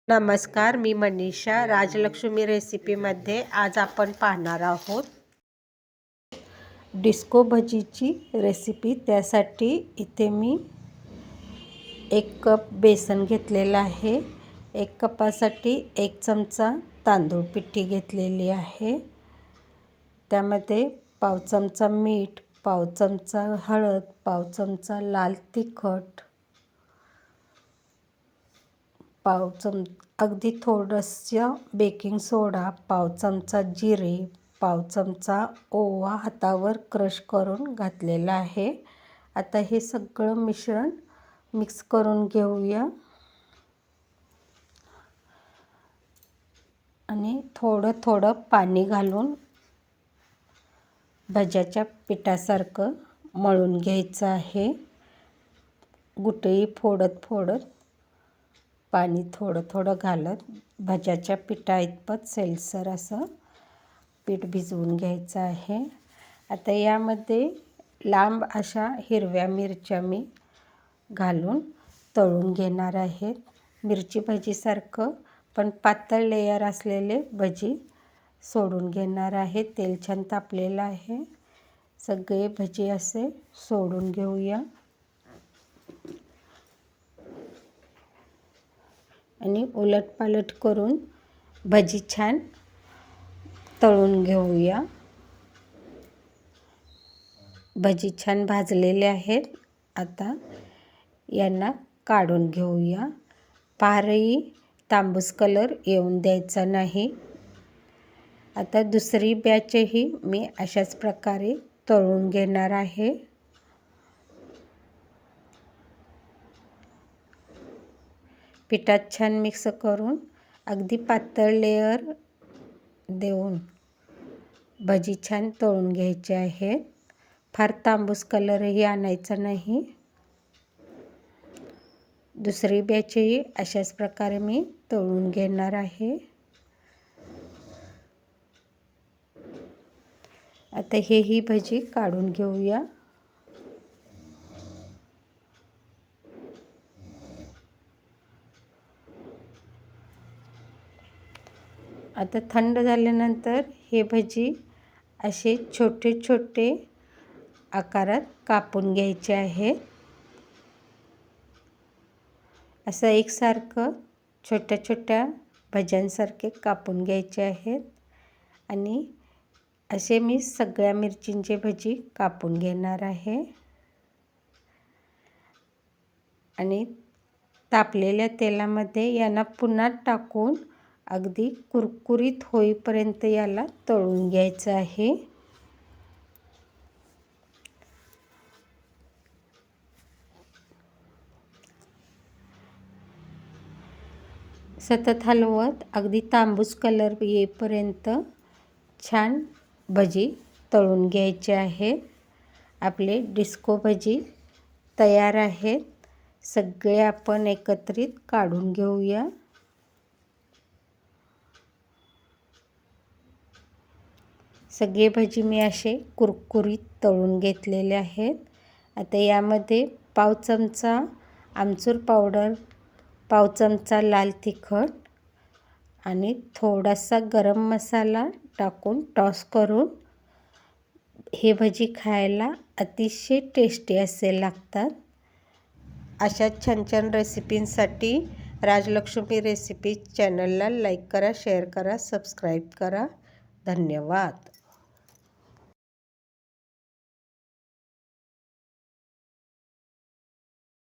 नमस्कार, मी मनीषा. राजलक्ष्मी रेसिपीमध्ये आज आपण पाहणार आहोत डिस्को भजीची रेसिपी. त्यासाठी इथे मी 1 कप बेसन घेतलेला आहे. 1 कपासाठी 1 चमचा तांदूळ पिठी घेतलेली आहे. त्यामध्ये पाव चमचा मीठ, पाव चमचा हळद, पाव चमचा लाल तिखट, अगदी थोडंसं बेकिंग सोडा, पाव चमचा जिरे, पाव चमचा ओवा हातावर क्रश करून घातलेला आहे. आता हे सगळं मिश्रण मिक्स करून घेऊया आणि थोडं थोडं पाणी घालून भज्याच्या पिठासारखं मळून घ्यायचं आहे. गुठळी फोडत पाणी थोडं थोडं घालत भज्याच्या पिठा इतपत सैलसर असं पीठ भिजवून घ्यायचं आहे. आता यामध्ये लांब अशा हिरव्या मिरच्या मी घालून तळून घेणार आहे. मिरची भजीसारखं पण पातळ लेयर असलेले भजी सोडून घेणार आहे. तेल छान तापलेलं आहे. सगळे भजी असे सोडून घेऊया आणि उलटपालट करून भजी छान तळून घेऊया. भजी छान भाजलेले आहेत. आता यांना काढून घेऊया. फारही तांबूस कलर येऊन द्यायचा नाही. आता दुसरी बॅचही मी अशाच प्रकारे तळून घेणार आहे. पिठात छान मिक्स करून अगदी पातळ लेयर देऊन भजी छान तळून घ्यायचे आहेत. फार तांबूस कलरही आणायचा नाही. दुसरी बॅचही अशाच प्रकारे मी तळून घेणार आहे. आता ही भजी काढून घेऊया. आता थंड झाल्यानंतर हे भजी असे छोटे छोटे आकारात कापून घ्यायचे आहेत. असं एकसारखं छोट्या छोट्या भज्यांसारखे कापून घ्यायचे आहेत आणि असे मी सगळ्या मिरचींचे भजी कापून घेणार आहे आणि तापलेल्या तेलामध्ये यांना पुन्हा टाकून अगदी कुरकुरीत होईपर्यंत याला तळून घ्यायचं आहे. सतत हलवत अगदी तांबूस कलर येईपर्यंत छान भजी तळून घ्यायचे आहेत. आपले डिस्को भजी तयार आहेत. सगळे आपण एकत्रित काढून घेऊया. सगळे भजी मी असे कुरकुरीत तळून घेतलेले आहेत. आता यामध्ये पाव चमचा आमचूर पावडर, पाव चमचा लाल तिखट आणि थोडासा गरम मसाला टाकून टॉस करून हे भजी खायला अतिशय टेस्टी असे लागतात. अशा छान छान रेसिपींसाठी राजलक्ष्मी रेसिपी चॅनलला लाईक करा, शेअर करा, सबस्क्राईब करा. धन्यवाद.